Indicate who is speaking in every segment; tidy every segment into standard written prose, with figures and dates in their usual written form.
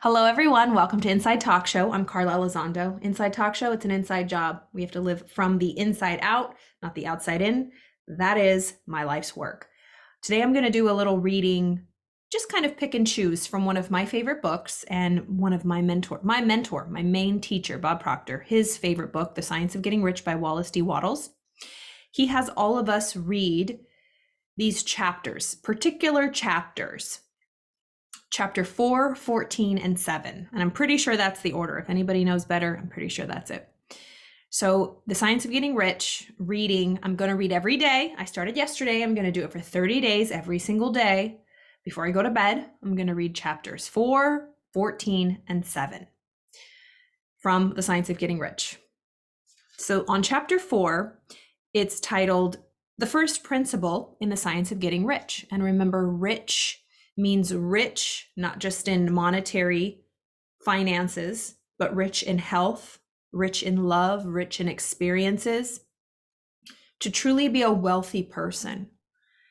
Speaker 1: Hello, everyone. Welcome to Inside Talk Show. I'm Carla Elizondo. Inside Talk Show, it's an inside job. We have to live from the inside out, not the outside in. That is my life's work. Today, I'm going to do a little reading, just kind of pick and choose from one of my favorite books and one of my mentor, my main teacher, Bob Proctor, his favorite book, The Science of Getting Rich by Wallace D. Wattles. He has all of us read these chapters, particular chapters. Chapter 4, 14, and 7. And I'm pretty sure that's the order. If anybody knows better, I'm pretty sure that's it. So The Science of Getting Rich, reading, I'm going to read every day. I started yesterday. I'm going to do it for 30 days every single day. Before I go to bed, I'm going to read chapters 4, 14, and 7 from The Science of Getting Rich. So on chapter 4, it's titled The First Principle in the Science of Getting Rich. And remember, rich means rich, not just in monetary finances, but rich in health, rich in love, rich in experiences. To truly be a wealthy person,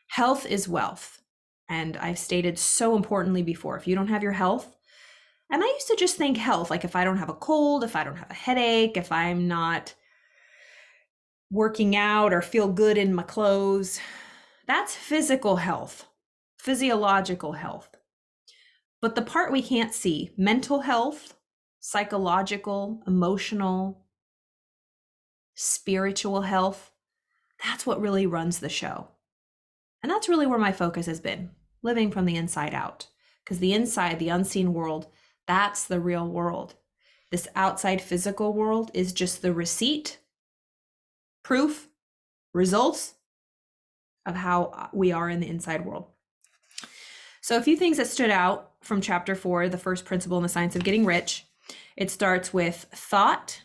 Speaker 1: health is wealth. And I've stated so importantly before, if you don't have your health, and I used to just think health, like if I don't have a cold, if I don't have a headache, if I'm not working out or feel good in my clothes, that's physical health. Physiological health. But the part we can't see, mental health, psychological, emotional, spiritual health, that's what really runs the show. And that's really where my focus has been, living from the inside out. Because the inside, the unseen world, that's the real world. This outside physical world is just the receipt, proof, results of how we are in the inside world. So a few things that stood out from chapter 4, the first principle in the science of getting rich. It starts with thought.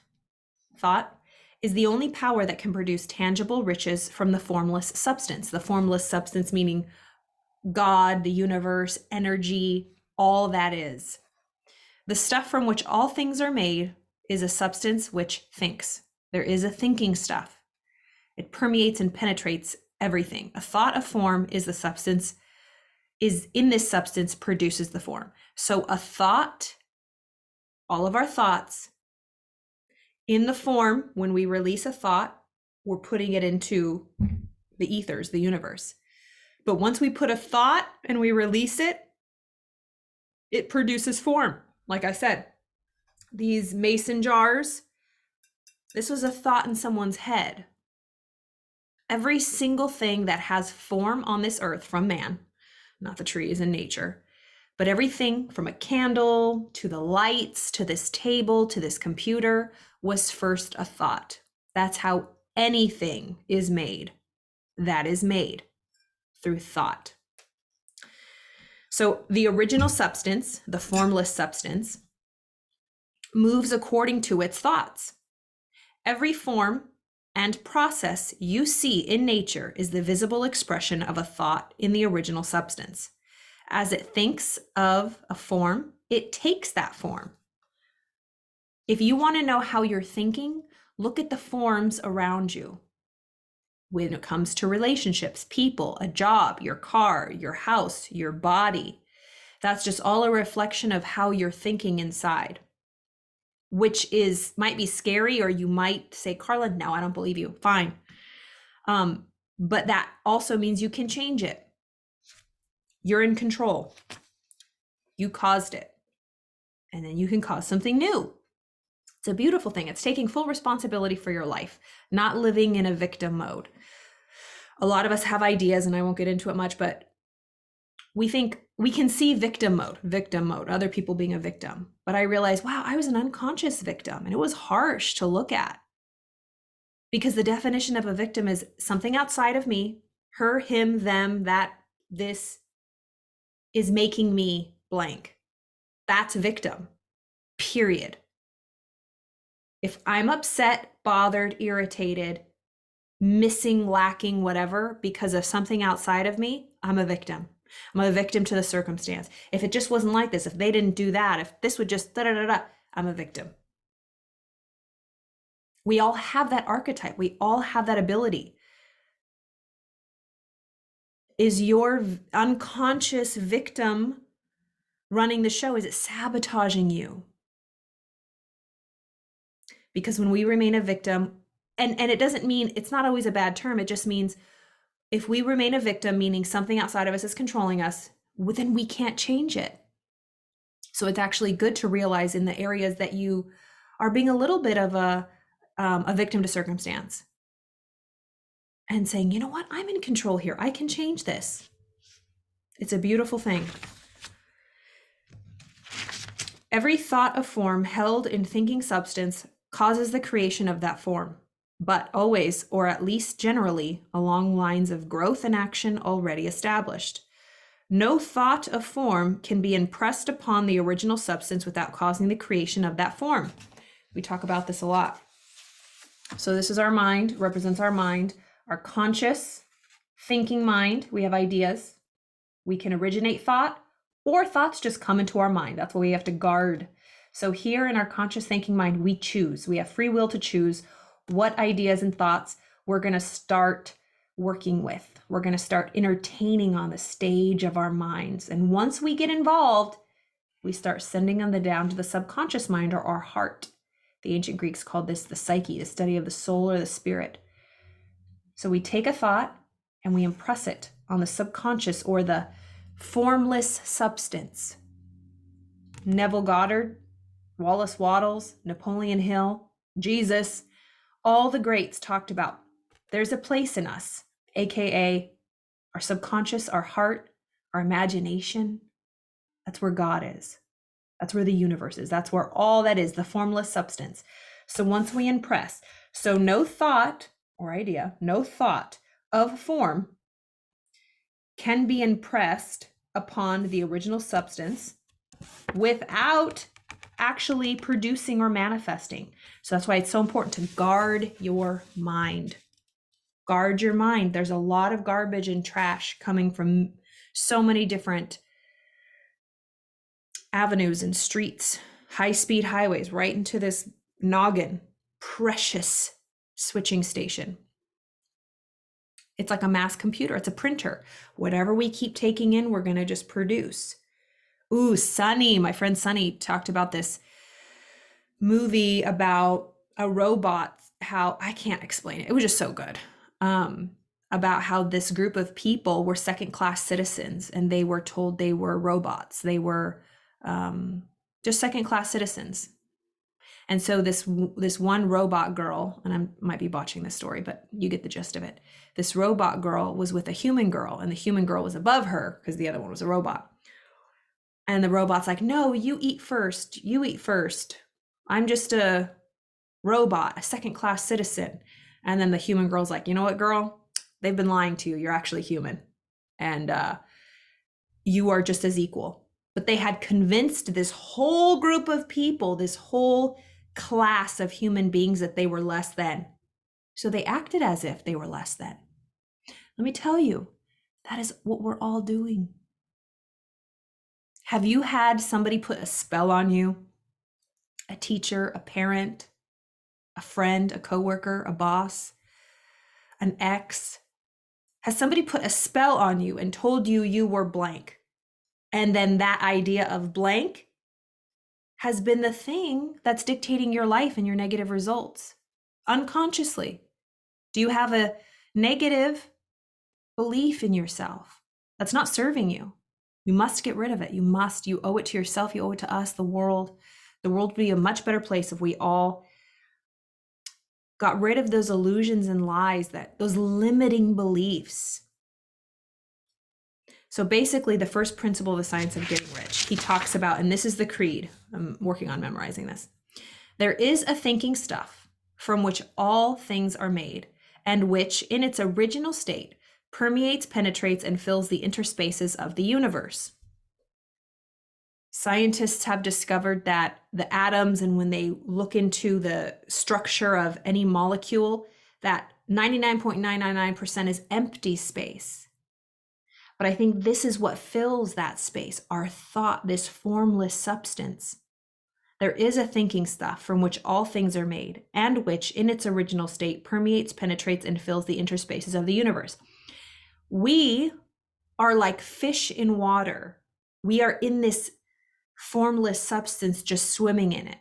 Speaker 1: Thought is the only power that can produce tangible riches from the formless substance. The formless substance meaning God, the universe, energy, all that is. The stuff from which all things are made is a substance which thinks. There is a thinking stuff. It permeates and penetrates everything. A thought of form is the substance is in this substance produces the form. So a thought, all of our thoughts in the form, when we release a thought, we're putting it into the ethers, the universe. But once we put a thought and we release it, it produces form. Like I said, these mason jars, this was a thought in someone's head. Every single thing that has form on this earth from man, not the trees and nature, but everything from a candle to the lights, to this table, to this computer was first a thought. That's how anything is made. That is made through thought. So the original substance, the formless substance, moves according to its thoughts. Every form and process you see in nature is the visible expression of a thought in the original substance. As it thinks of a form, it takes that form. If you want to know how you're thinking, look at the forms around you. When it comes to relationships, people, a job, your car, your house, your body, that's just all a reflection of how you're thinking inside. Which might be scary, or you might say, Carla, no, I don't believe you. Fine. But that also means you can change it. You're in control. You caused it. And then you can cause something new. It's a beautiful thing. It's taking full responsibility for your life, not living in a victim mode. A lot of us have ideas, and I won't get into it much, but we think we can see victim mode, other people being a victim. But I realized, wow, I was an unconscious victim, and it was harsh to look at. Because the definition of a victim is something outside of me, her, him, them, that, this is making me blank. That's victim, period. If I'm upset, bothered, irritated, missing, lacking, whatever, because of something outside of me, I'm a victim. I'm a victim to the circumstance. If it just wasn't like this, if they didn't do that, if this would just da-da-da-da, I'm a victim. We all have that archetype. We all have that ability. Is your unconscious victim running the show? Is it sabotaging you? Because when we remain a victim, and it doesn't mean, it's not always a bad term, it just means if we remain a victim, meaning something outside of us is controlling us, well, then we can't change it. So it's actually good to realize in the areas that you are being a little bit of a victim to circumstance and saying, you know what, I'm in control here. I can change this. It's a beautiful thing. Every thought of form held in thinking substance causes the creation of that form, but always, or at least generally, along lines of growth and action already established. No thought of form can be impressed upon the original substance without causing the creation of that form. We talk about this a lot. So this is our mind, represents our mind, our conscious thinking mind. We have ideas. We can originate thought, or thoughts just come into our mind. That's what we have to guard. So here in our conscious thinking mind, we choose. We have free will to choose what ideas and thoughts we're going to start working with. We're going to start entertaining on the stage of our minds. And once we get involved, we start sending them down to the subconscious mind or our heart. The ancient Greeks called this the psyche, the study of the soul or the spirit. So we take a thought and we impress it on the subconscious or the formless substance. Neville Goddard, Wallace Wattles, Napoleon Hill, Jesus, all the greats talked about there's a place in us, aka our subconscious, our heart, our imagination. That's where God is. That's where the universe is. That's where all that is, the formless substance. So once we impress, so no thought or idea, no thought of form can be impressed upon the original substance without actually producing or manifesting. So that's why it's so important to guard your mind. Guard your mind. There's a lot of garbage and trash coming from so many different avenues and streets, high-speed highways, right into this noggin, precious switching station. It's like a mass computer. It's a printer. Whatever we keep taking in, we're going to just produce. Ooh, Sunny, my friend Sunny talked about this movie about a robot, how, I can't explain it. It was just so good. About how this group of people were second-class citizens and they were told they were robots. They were just second-class citizens. And so this one robot girl, and I might be botching this story, but you get the gist of it. This robot girl was with a human girl, and the human girl was above her because the other one was a robot. And the robot's like, no, you eat first. You eat first. I'm just a robot, a second-class citizen. And then the human girl's like, you know what, girl? They've been lying to you. You're actually human. And you are just as equal. But they had convinced this whole group of people, this whole class of human beings that they were less than. So they acted as if they were less than. Let me tell you, that is what we're all doing. Have you had somebody put a spell on you? A teacher, a parent, a friend, a coworker, a boss, an ex? Has somebody put a spell on you and told you you were blank? And then that idea of blank has been the thing that's dictating your life and your negative results unconsciously. Do you have a negative belief in yourself that's not serving you? You must get rid of it. You owe it to yourself. You owe it to us, the world. The world would be a much better place if we all got rid of those illusions and lies, those limiting beliefs. So basically, the first principle of the science of getting rich, he talks about, and this is the creed. I'm working on memorizing this. There is a thinking stuff from which all things are made, and which, in its original state, permeates, penetrates, and fills the interspaces of the universe. Scientists have discovered that the atoms, and when they look into the structure of any molecule, that 99.999% is empty space. But I think this is what fills that space, our thought, this formless substance. There is a thinking stuff from which all things are made, and which, in its original state, permeates, penetrates, and fills the interspaces of the universe. We are like fish in water. We are in this formless substance just swimming in it.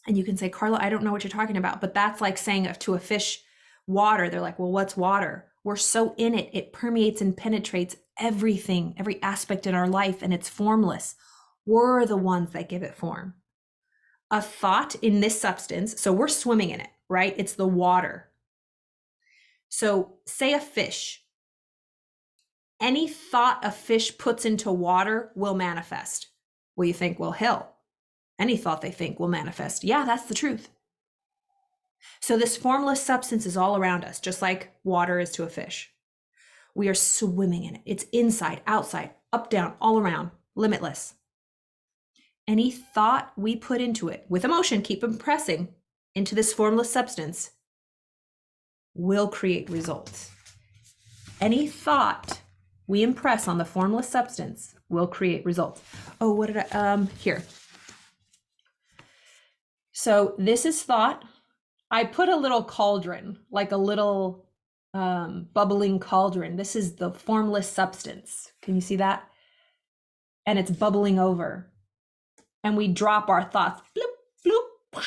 Speaker 1: And you can say, Carla, I don't know what you're talking about, but that's like saying to a fish, water. They're like, well, what's water? We're so in it. It permeates and penetrates everything, every aspect in our life, and it's formless. We're the ones that give it form. A thought in this substance, so we're swimming in it, right? It's the water. So say a fish. Any thought a fish puts into water will manifest. Well, you think, well, hell, any thought they think will manifest. Yeah, that's the truth. So this formless substance is all around us, just like water is to a fish. We are swimming in it. It's inside, outside, up, down, all around, limitless. Any thought we put into it with emotion, keep impressing into this formless substance, will create results. Any thought we impress on the formless substance will create results. Oh, what did I, here. So this is thought. I put a little cauldron, like a little bubbling cauldron. This is the formless substance. Can you see that? And it's bubbling over. And we drop our thoughts. Bloop, bloop.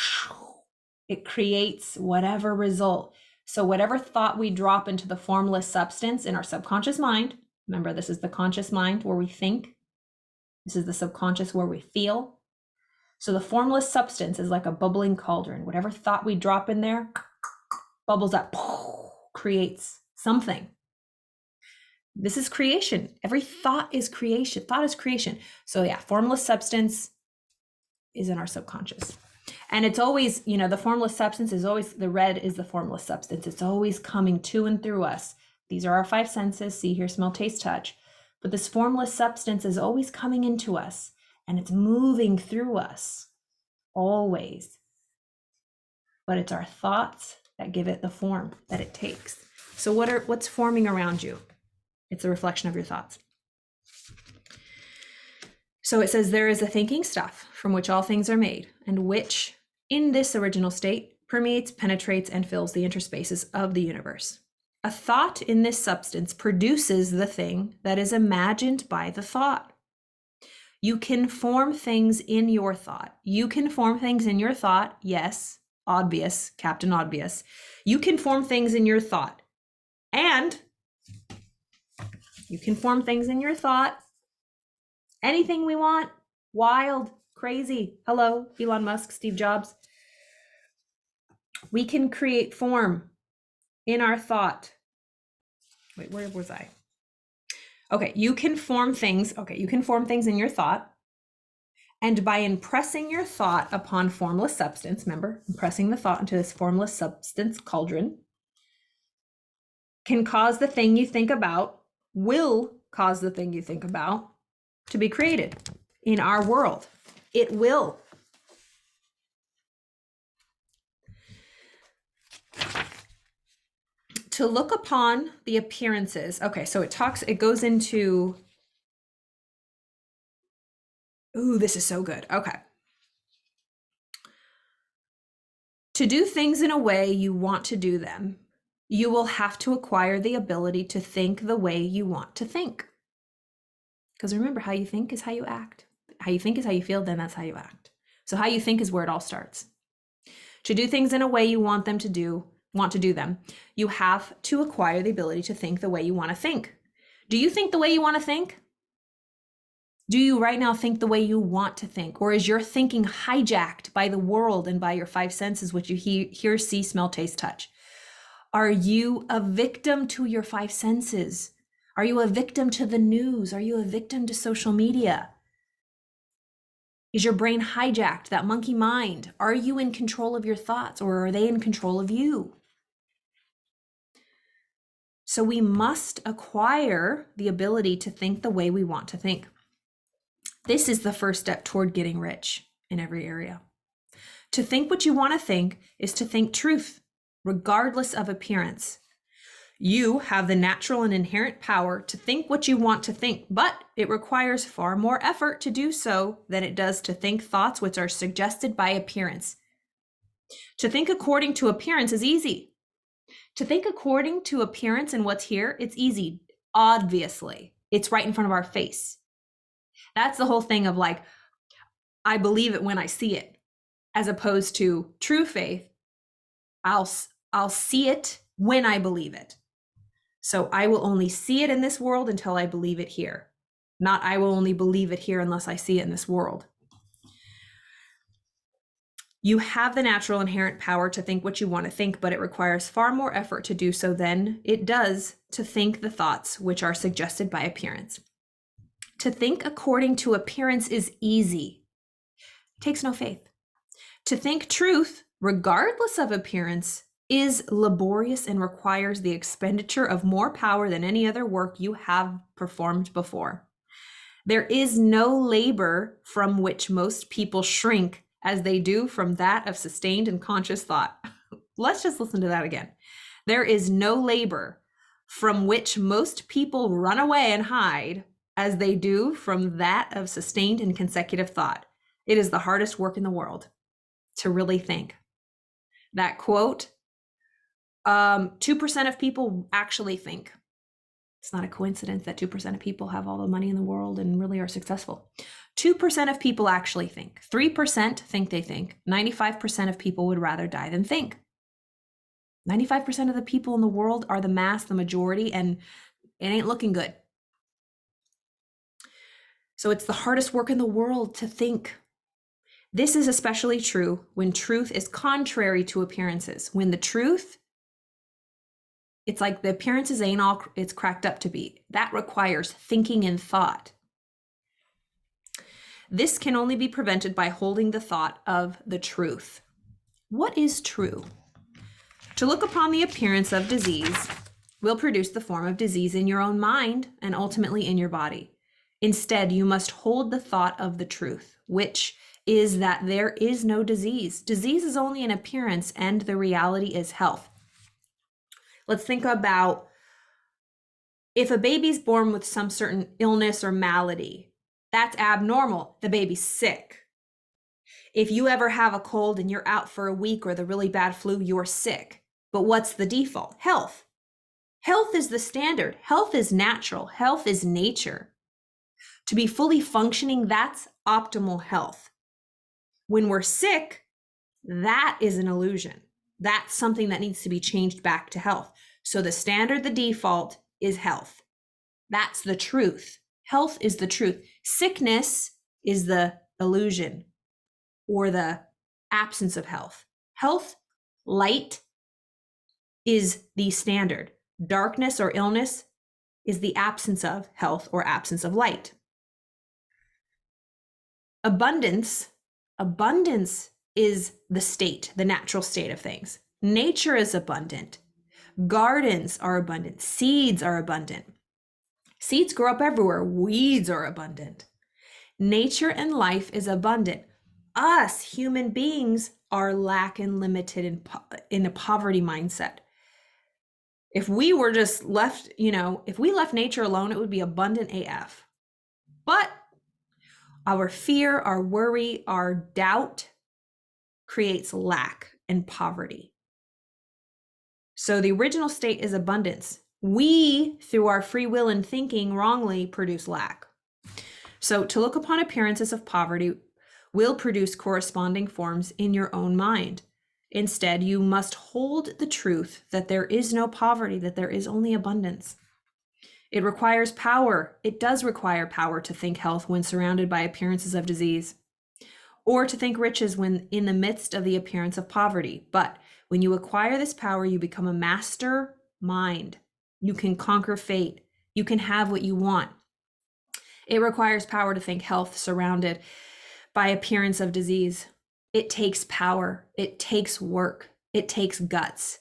Speaker 1: It creates whatever result. So whatever thought we drop into the formless substance in our subconscious mind, remember this is the conscious mind where we think. This is the subconscious where we feel. So the formless substance is like a bubbling cauldron. Whatever thought we drop in there, bubbles up, creates something. This is creation. Every thought is creation. Thought is creation. So yeah, formless substance is in our subconscious. And it's always, the formless substance is always, the red is the formless substance. It's always coming to and through us. These are our five senses: see, hear, smell, taste, touch. But this formless substance is always coming into us, and it's moving through us, always. But it's our thoughts that give it the form that it takes. So what's forming around you? It's a reflection of your thoughts. So it says, there is a thinking stuff from which all things are made, and which, in this original state, permeates, penetrates, and fills the interspaces of the universe. A thought in this substance produces the thing that is imagined by the thought. You can form things in your thought. You can form things in your thought. Yes, obvious, Captain Obvious. You can form things in your thought. And you can form things in your thought. Anything we want, wild, crazy. Hello, Elon Musk, Steve Jobs. We can create form in our thought. Wait, where was I? Okay, you can form things. Okay, you can form things in your thought. And by impressing your thought upon formless substance, remember, impressing the thought into this formless substance cauldron, can cause the thing you think about, will cause the thing you think about to be created in our world. It will. To look upon the appearances. Okay, so it goes into, ooh, this is so good. Okay. To do things in a way you want to do them, you will have to acquire the ability to think the way you want to think. Because remember, how you think is how you act. How you think is how you feel, then that's how you act. So how you think is where it all starts. To do things in a way you want to do them, you have to acquire the ability to think the way you want to think. Do you think the way you want to think? Do you right now think the way you want to think? Or is your thinking hijacked by the world and by your five senses, which you hear, see, smell, taste, touch? Are you a victim to your five senses? Are you a victim to the news? Are you a victim to social media? Is your brain hijacked, that monkey mind? Are you in control of your thoughts, or are they in control of you? So we must acquire the ability to think the way we want to think. This is the first step toward getting rich in every area. To think what you want to think is to think truth, regardless of appearance. You have the natural and inherent power to think what you want to think, but it requires far more effort to do so than it does to think thoughts which are suggested by appearance. To think according to appearance is easy. To think according to appearance and what's here, it's easy. Obviously, it's right in front of our face. That's the whole thing of like, I believe it when I see it, as opposed to true faith. I'll see it when I believe it. So I will only see it in this world until I believe it here. Not I will only believe it here unless I see it in this world. You have the natural inherent power to think what you want to think, but it requires far more effort to do so than it does to think the thoughts which are suggested by appearance. To think according to appearance is easy. It takes no faith. To think truth, regardless of appearance, is laborious and requires the expenditure of more power than any other work you have performed before. There is no labor from which most people shrink as they do from that of sustained and conscious thought. Let's just listen to that again. There is no labor from which most people run away and hide as they do from that of sustained and consecutive thought. It is the hardest work in the world to really think. That quote, 2% of people actually think. It's not a coincidence that 2% of people have all the money in the world and really are successful. 2% of people actually think. 3% think they think. 95% of people would rather die than think. 95% of the people in the world are the mass, the majority, and it ain't looking good. So it's the hardest work in the world to think. This is especially true when truth is contrary to appearances. When the truth, it's like the appearances ain't all it's cracked up to be. That requires thinking and thought. This can only be prevented by holding the thought of the truth. What is true? To look upon the appearance of disease will produce the form of disease in your own mind and ultimately in your body. Instead, you must hold the thought of the truth, which is that there is no disease. Disease is only an appearance and the reality is health. Let's think about if a baby's born with some certain illness or malady, that's abnormal. The baby's sick. If you ever have a cold and you're out for a week or the really bad flu, you're sick. But what's the default? Health. Health is the standard. Health is natural. Health is nature. To be fully functioning, that's optimal health. When we're sick, that is an illusion. That's something that needs to be changed back to health. So the standard, the default is health. That's the truth. Health is the truth. Sickness is the illusion or the absence of health. Health, light is the standard. Darkness or illness is the absence of health or absence of light. Abundance is the state, the natural state of things. Nature is abundant. Gardens are abundant. Seeds are abundant. Seeds grow up everywhere. Weeds are abundant. Nature and life is abundant. Us, human beings, are lack and limited in a poverty mindset. If we were just left, if we left nature alone, it would be abundant AF. But our fear, our worry, our doubt creates lack and poverty. So the original state is abundance. We, through our free will and thinking wrongly, produce lack. So to look upon appearances of poverty will produce corresponding forms in your own mind. Instead, you must hold the truth that there is no poverty, that there is only abundance. It requires power. It does require power to think health when surrounded by appearances of disease, or to think riches when in the midst of the appearance of poverty. But when you acquire this power, you become a master mind. You can conquer fate. You can have what you want. It requires power to think health surrounded by appearance of disease. It takes power. It takes work. It takes guts.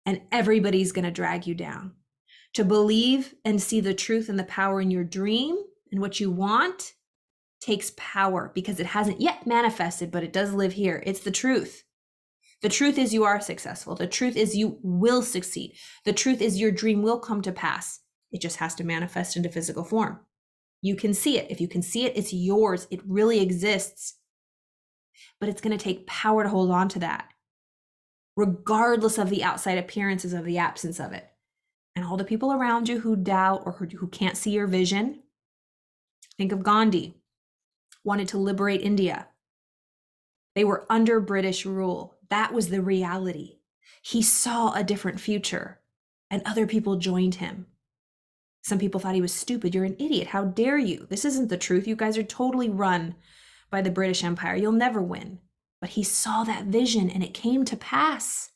Speaker 1: And everybody's going to drag you down. To believe and see the truth and the power in your dream and what you want takes power because it hasn't yet manifested, but it does live here. It's the truth. The truth is you are successful. The truth is you will succeed. The truth is your dream will come to pass. It just has to manifest into physical form. You can see it. If you can see it, it's yours. It really exists. But it's going to take power to hold on to that, regardless of the outside appearances of the absence of it. And all the people around you who doubt or who can't see your vision. Think of Gandhi. wanted to liberate India. They were under British rule. That was the reality. He saw a different future, and other people joined him. Some people thought he was stupid. You're an idiot. How dare you? This isn't the truth. You guys are totally run by the British Empire. You'll never win. But he saw that vision, and it came to pass.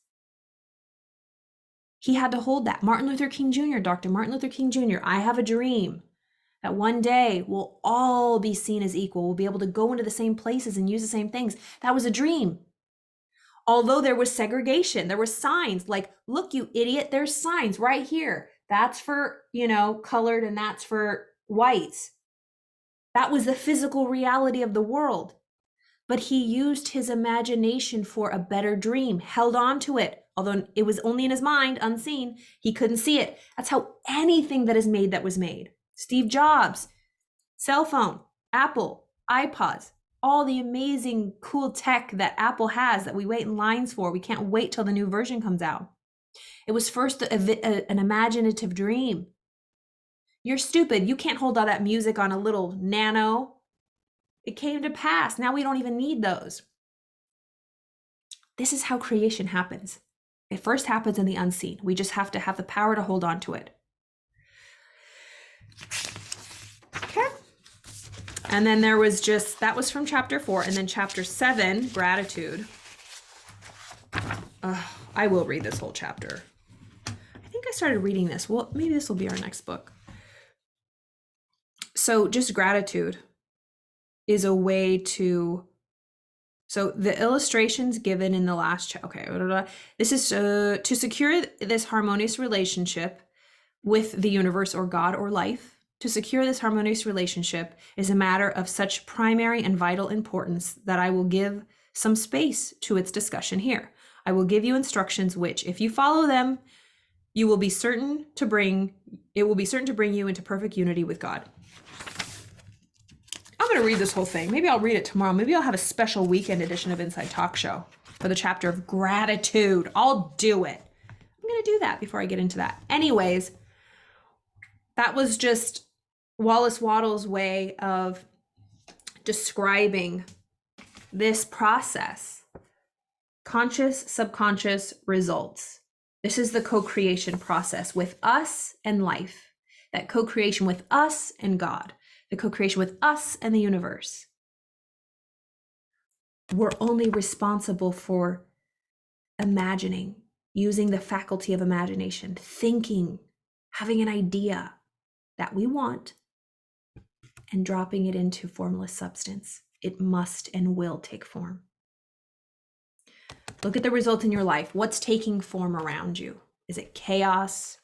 Speaker 1: He had to hold that. Martin Luther King Jr., Dr. Martin Luther King Jr., I have a dream that one day we'll all be seen as equal. We'll be able to go into the same places and use the same things. That was a dream. Although there was segregation, there were signs like, look, you idiot, there's signs right here. That's for, colored and that's for whites. That was the physical reality of the world. But he used his imagination for a better dream, held on to it. Although it was only in his mind, unseen, he couldn't see it. That's how anything that is made that was made. Steve Jobs, cell phone, Apple, iPods, all the amazing cool tech that Apple has that we wait in lines for. We can't wait till the new version comes out. It was first an imaginative dream. You're stupid. You can't hold all that music on a little nano. It came to pass. Now we don't even need those. This is how creation happens. It first happens in the unseen. We just have to have the power to hold on to it. Okay. And then there was that was from chapter 4. And then chapter 7, gratitude. I will read this whole chapter. I think I started reading this. Well, maybe this will be our next book. So just gratitude is a way to, so the illustrations given in the last, this is to secure this harmonious relationship with the universe or God or life. To secure this harmonious relationship is a matter of such primary and vital importance that I will give some space to its discussion here. I will give you instructions which, if you follow them, it will be certain to bring you into perfect unity with God. I'm going to read this whole thing. Maybe I'll read it tomorrow. Maybe I'll have a special weekend edition of Inside Talk Show for the chapter of gratitude. I'll do it. I'm going to do that before I get into that. Anyways, that was just Wallace Wattles' way of describing this process. Conscious, subconscious results. This is the co-creation process with us and life. That co-creation with us and God. The co-creation with us and the universe. We're only responsible for imagining, using the faculty of imagination, thinking, having an idea that we want, and dropping it into formless substance. It must and will take form. Look at the results in your life. What's taking form around you? Is it chaos,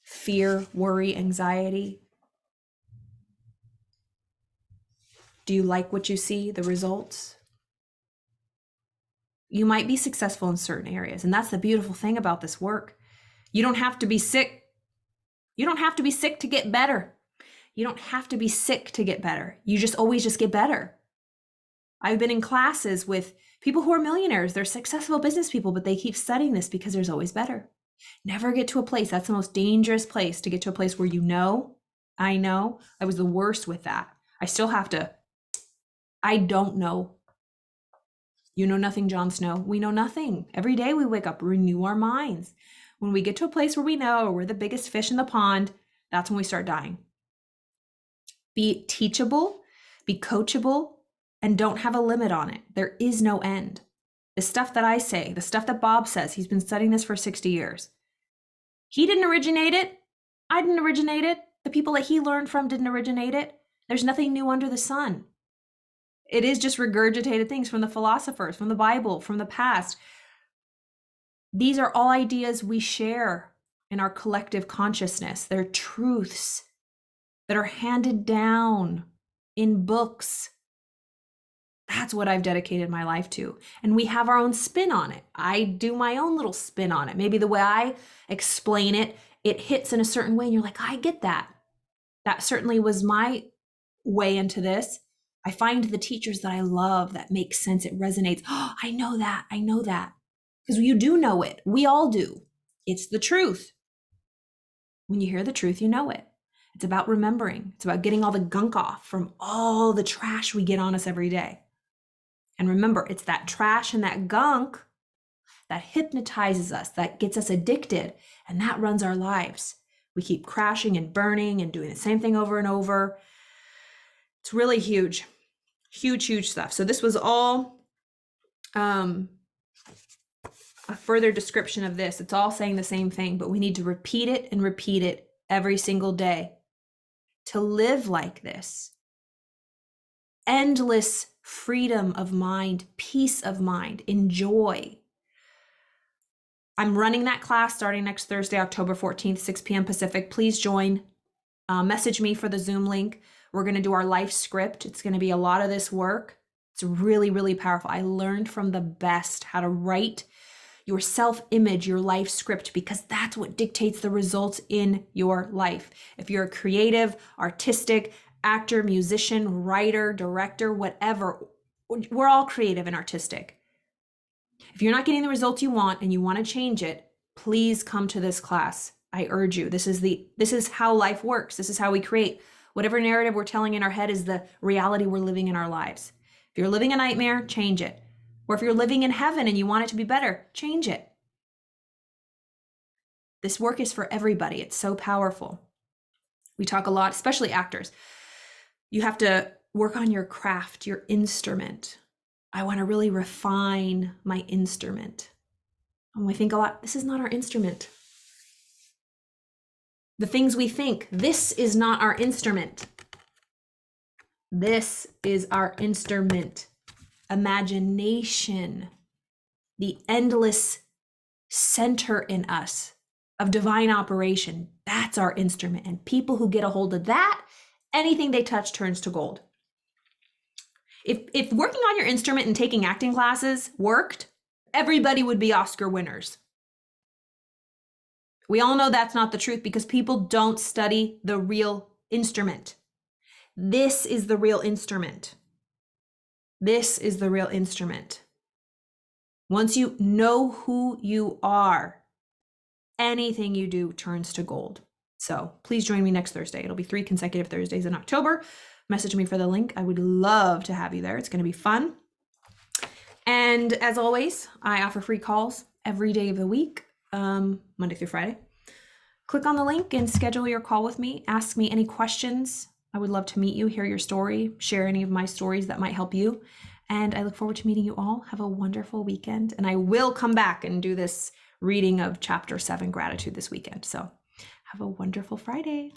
Speaker 1: fear, worry, anxiety? Do you like what you see, the results? You might be successful in certain areas, and that's the beautiful thing about this work. You don't have to be sick. You don't have to be sick to get better. You don't have to be sick to get better. You just always just get better. I've been in classes with people who are millionaires. They're successful business people, but they keep studying this because there's always better. Never get to a place. That's the most dangerous place, to get to a place where I know. I was the worst with that. I still have to. I don't know. You know nothing, Jon Snow. We know nothing. Every day we wake up, renew our minds. When we get to a place where we know we're the biggest fish in the pond, that's when we start dying. Be teachable, be coachable, and don't have a limit on it. There is no end. The stuff that I say, the stuff that Bob says, he's been studying this for 60 years. He didn't originate it. I didn't originate it. The people that he learned from didn't originate it. There's nothing new under the sun. It is just regurgitated things from the philosophers, from the Bible, from the past. These are all ideas we share in our collective consciousness. They're truths that are handed down in books. That's what I've dedicated my life to. And we have our own spin on it. I do my own little spin on it. Maybe the way I explain it, it hits in a certain way and you're like, I get that. That certainly was my way into this. I find the teachers that I love that make sense. It resonates. Oh, I know that. I know that. Because you do know it. We all do. It's the truth. When you hear the truth, you know it. It's about remembering. It's about getting all the gunk off from all the trash we get on us every day. And remember, it's that trash and that gunk that hypnotizes us, that gets us addicted, and that runs our lives. We keep crashing and burning and doing the same thing over and over. It's really huge, huge, huge stuff. So this was all a further description of this. It's all saying the same thing, but we need to repeat it and repeat it every single day to live like this. Endless freedom of mind, peace of mind, enjoy. I'm running that class starting next Thursday, October 14th, 6 p.m. Pacific. Please join. Message me for the Zoom link. We're going to do our life script. It's going to be a lot of this work. It's really, really powerful. I learned from the best how to write your self-image, your life script, because that's what dictates the results in your life. If you're a creative, artistic, actor, musician, writer, director, whatever, we're all creative and artistic. If you're not getting the results you want and you want to change it, please come to this class. I urge you. This is how life works. This is how we create. Whatever narrative we're telling in our head is the reality we're living in our lives. If you're living a nightmare, change it. Or if you're living in heaven and you want it to be better, change it. This work is for everybody. It's so powerful. We talk a lot, especially actors. You have to work on your craft, your instrument. I want to really refine my instrument. And we think a lot, this is not our instrument. The things we think, this is not our instrument. This is our instrument. Imagination, the endless center in us of divine operation, that's our instrument. And people who get a hold of that, anything they touch turns to gold. If working on your instrument and taking acting classes worked, everybody would be Oscar winners. We all know that's not the truth because people don't study the real instrument. This is the real instrument. This is the real instrument. Once you know who you are, anything you do turns to gold. So please join me next Thursday. It'll be 3 consecutive Thursdays in October. Message me for the link. I would love to have you there. It's going to be fun. And as always, I offer free calls every day of the week, Monday through Friday. Click on the link and schedule your call with me. Ask me any questions. I would love to meet you, hear your story, share any of my stories that might help you. And I look forward to meeting you all. Have a wonderful weekend. And I will come back and do this reading of Chapter 7, Gratitude, this weekend. So have a wonderful Friday.